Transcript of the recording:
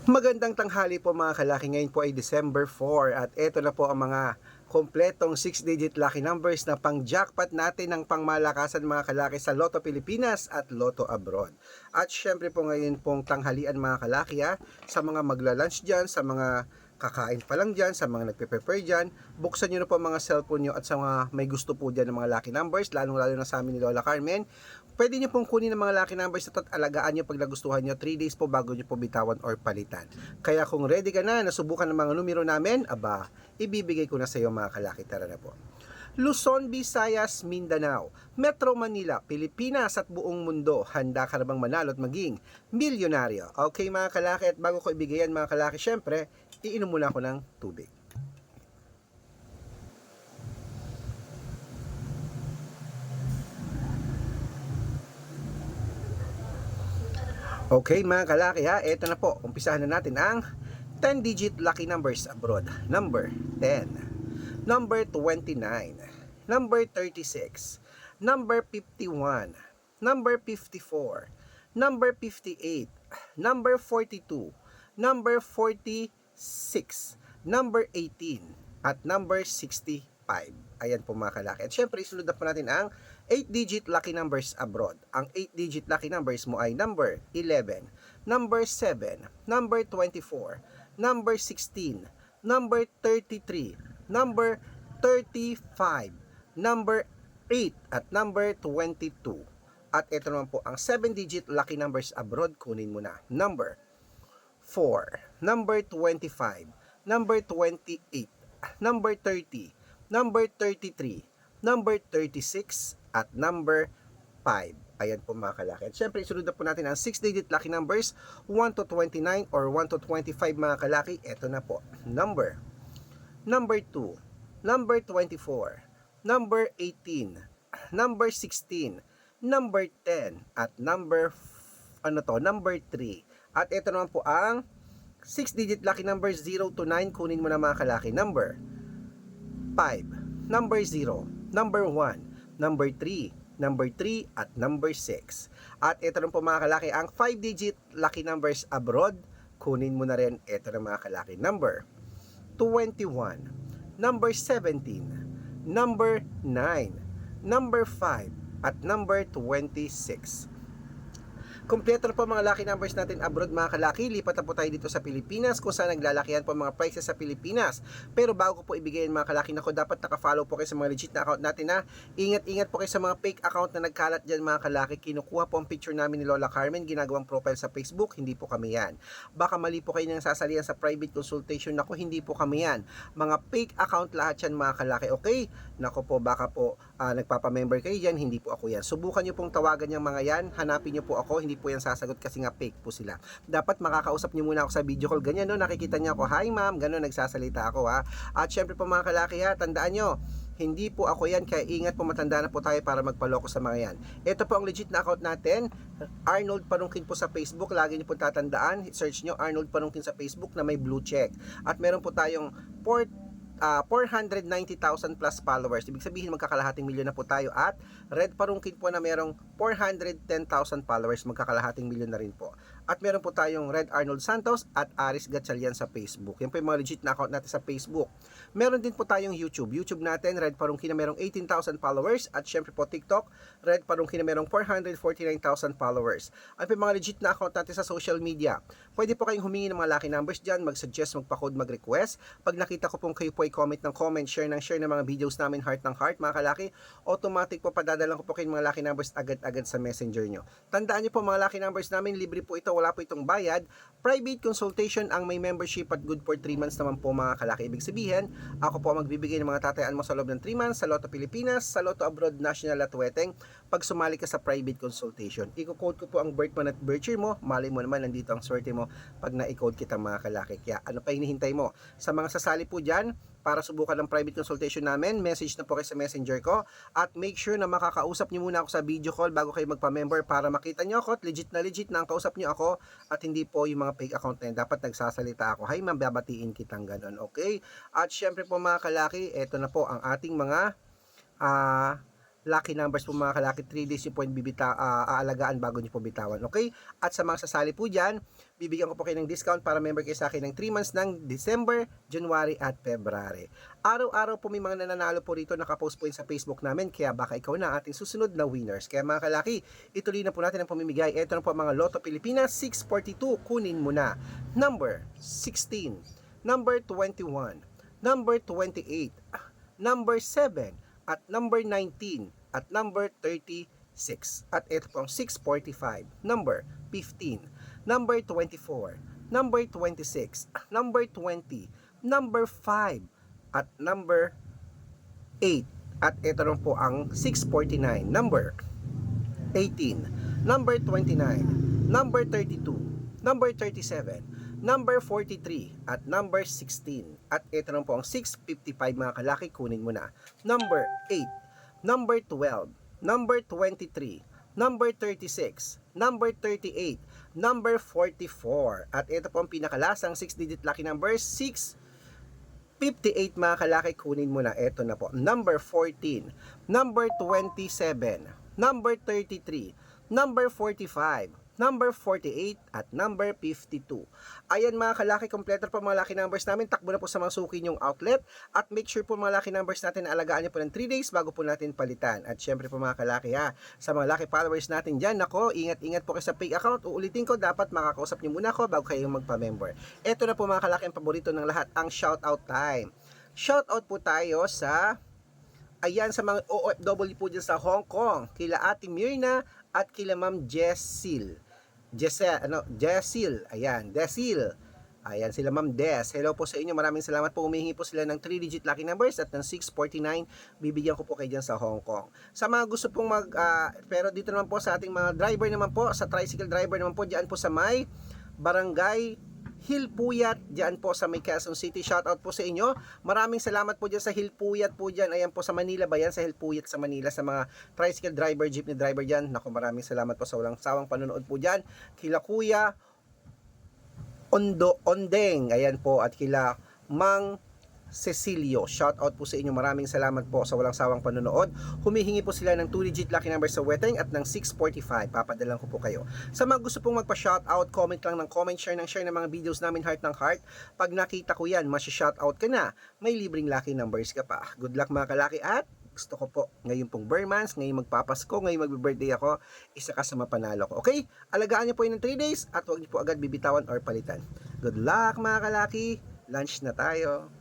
Magandang tanghali po mga kalaki, ngayon po ay December 4 at eto na po ang mga kompletong 6-digit lucky numbers na pang-jackpot natin ng pangmalakasan mga kalaki sa Lotto Pilipinas at Lotto Abroad. At syempre po ngayon pong tanghalian mga kalaki sa mga magla-lunch dyan, sa mga kakain pa lang dyan, sa mga nagpe-prepare dyan, buksan nyo na po mga cellphone nyo at sa mga may gusto po dyan ng mga lucky numbers, lalong-lalo na sa amin ni Lola Carmen. Pwede nyo pong kunin ng mga lucky numbers at alagaan nyo pag nagustuhan nyo 3 days po bago nyo po bitawan or palitan. Kaya kung ready ka na, nasubukan ng mga numero namin, aba, ibibigay ko na sa iyo mga kalaki. Tara na po. Luzon, Visayas, Mindanao, Metro Manila, Pilipinas at buong mundo. Handa ka na bang manalo at maging milyonaryo? Okay mga kalaki, at bago ko ibigayan mga kalaki, syempre, iinom muna ako ng tubig. Okay mga kalaki ito na po, umpisahan na natin ang 10-digit lucky numbers abroad. Number 10, number 29, number 36, number 51, number 54, number 58, number 42, number 46, number 18, at number 65. Ayan po mga kalaki. At syempre, isunod na po natin ang 8-digit lucky numbers abroad. Ang 8-digit lucky numbers mo ay number 11, number 7, number 24, number 16, number 33, number 35, number 8, at number 22. At ito naman po ang 7-digit lucky numbers abroad. Kunin mo na. Number 4, number 25, number 28, number 30, number 33, number 36, at number 5. Ayan po mga kalaki. At syempre, isunod na po natin ang 6-digit lucky numbers 1 to 29 or 1 to 25 mga kalaki. Ito na po. Number 2, number 24, number 18, number 16, number 10, at number 3. At ito naman po ang 6-digit lucky numbers 0 to 9. Kunin mo na mga kalaki. Number 5, number 0, number 1, number 3, number 3, at number 6. At ito rin po mga kalaki ang 5-digit lucky numbers abroad. Kunin mo na rin ito na mga kalaki. Number 21, number 17, number 9, number 5, at number 26. Kompleto na po mga lucky numbers natin abroad mga kalaki. Lipat na po tayo dito sa Pilipinas kung saan naglalakihan po mga prices sa Pilipinas. Pero bago ko po ibigayin mga kalaki, nako, dapat nakafollow po kayo sa mga legit na account natin na. Ingat-ingat po kayo sa mga fake account na nagkalat dyan mga kalaki. Kinukuha po ang picture namin ni Lola Carmen, ginagawang profile sa Facebook. Hindi po kami yan. Baka mali po kayo nang sasalihan sa private consultation. Nako, hindi po kami yan. Mga fake account lahat yan mga kalaki. Okay? Nako po, baka po nagpapamember kayo dyan. Hindi po ako yan. Subukan nyo pong tawagan yung mga yan. Hanapin nyo po ako. Hindi po yan sasagot kasi nga fake po sila. Dapat makakausap niyo muna ako sa video call. Ganyan, no? Nakikita niyo ako, hi ma'am, gano'n, nagsasalita ako At syempre po mga kalaki tandaan nyo, hindi po ako yan, kaya ingat po, matanda na po tayo para magpaloko sa mga yan. Ito po ang legit na account natin, Arnold Panungkin po sa Facebook. Lagi niyo po tatandaan, search nyo Arnold Panungkin sa Facebook na may blue check. At meron po tayong 490,000 plus followers. Ibig sabihin magkakalahating milyon na po tayo. At Red Parungkin po na merong 410,000 followers, magkakalahating milyon na rin po. At meron po tayong Red Arnold Santos at Aris Gatchalian sa Facebook. Yan po yung mga legit na account natin sa Facebook. Meron din po tayong YouTube. YouTube natin, Red Parungkin na merong 18,000 followers. At syempre po TikTok, Red Parungkin na merong 449,000 followers. At po yung mga legit na account natin sa social media. Pwede po kayong humingi ng mga lucky numbers dyan, mag-suggest, magpa-code, mag-request. Pag nakita ko pong kayo po ay comment ng comment, share ng mga videos namin, heart ng heart mga kalaki, automatic po padadalan ko po kayo mga lucky numbers agad-agad sa messenger nyo. Tandaan nyo po mga lucky numbers namin, libre po ito, wala po itong bayad. Private consultation ang may membership at good for 3 months naman po mga kalaki. Ibig sabihin, ako po magbibigay ng mga tatayaan mo sa loob ng 3 months sa Lotto Pilipinas, sa Lotto Abroad, National at Weteng pag sumali ka sa private consultation. Iko-code ko po ang birth month at birth year mo, malay mo naman nandito ang swerte mo pag na-code kita mga kalaki. Kaya ano pa hinihintay mo? Sa mga sasali po dyan, para subukan ng private consultation namin, message na po kayo sa messenger ko at make sure na makakausap nyo muna ako sa video call bago kayo magpa-member para makita nyo ako at legit na ang kausap nyo ako at hindi po yung mga fake account na yun. Dapat nagsasalita ako, hi ma'am, babatiin kitang ganun, okay? At syempre po mga kalaki, eto na po ang ating mga lucky numbers po mga kalaki. 3 days nyo po yung aalagaan bago nyo po bitawan. Okay? At sa mga sasali po dyan, bibigyan ko po kayo ng discount para member kayo sa akin ng 3 months ng December, January at February. Araw-araw po may mga nananalo po rito, nakapost po yun sa Facebook namin, kaya baka ikaw na ating susunod na winners. Kaya mga kalaki, ituloy na po natin ang pamimigay. Ito na po mga Lotto Pilipinas 642, kunin mo na. Number 16, number 21, number 28, number 7, at number 19, at number 36. At ito po ang 645, number 15, number 24, number 26, number 20, number 5, at number 8. At ito rin po ang 649, number 18, number 29, number 32, number 37, number 43, at number 16. At ito rin po ang 655 mga kalaki, kunin mo na. Number 8, number 12, number 23, number 36, number 38, number 44. At ito po ang pinakalasang 6-digit lucky number, 658 mga kalaki, kunin mo na. Ito na po. Number 14, number 27, number 33, number 45, number 48, at number 52. Ayan mga kalaki, kompleto po mga lucky numbers namin. Takbo na po sa mga suki nyong outlet. At make sure po mga lucky numbers natin na alagaan nyo po ng 3 days bago po natin palitan. At syempre po mga kalaki sa mga lucky followers natin dyan, nako, ingat-ingat po kayo sa fake account. Uulitin ko, dapat makakausap nyo muna ako bago kayo magpa-member. Ito na po mga kalaki, ang paborito ng lahat, ang shoutout time. Shoutout po tayo sa... Ayan, sa mga OFW po dyan sa Hong Kong, kila Ate Mirna at kila Ma'am Jessil. Jessil, ayan, Desil. Ayan, sila Ma'am Des. Hello po sa inyo, maraming salamat po. Humihingi po sila ng 3-digit lucky numbers at ng 649. Bibigyan ko po kayo dyan sa Hong Kong. Sa mga gusto pong pero dito naman po sa ating mga driver naman po, sa tricycle driver naman po, dyan po sa may Barangay Hilpuyat, dyan po sa may Quezon City. Shoutout po sa inyo. Maraming salamat po dyan sa Hilpuyat po dyan. Ayan po sa Manila ba yan? Sa Hilpuyat sa Manila, sa mga tricycle driver, jeepney driver dyan. Naku, maraming salamat po sa walang sawang panonood po dyan. Kila Kuya Ondeng, ayan po, at kila Mang Cecilio. Shout out po sa inyo. Maraming salamat po sa walang sawang panonood. Humihingi po sila ng 2-digit lucky number sa Weteng at ng 645. Papadalan ko po kayo. Sa mga gusto pong magpa-shout out, comment lang ng comment, share ng mga videos namin, heart ng heart. Pag nakita ko yan, masya-shout out ka na. May libreng lucky numbers ka pa. Good luck mga kalaki, at gusto ko po ngayon pong Burmans, ngayon magpapasko, ngayon magbe-birthday ako, isa ka sa mapanalo ko. Okay? Alagaan niyo po yun ng 3 days at huwag niyo po agad bibitawan or palitan. Good luck mga kalaki. Lunch na tayo.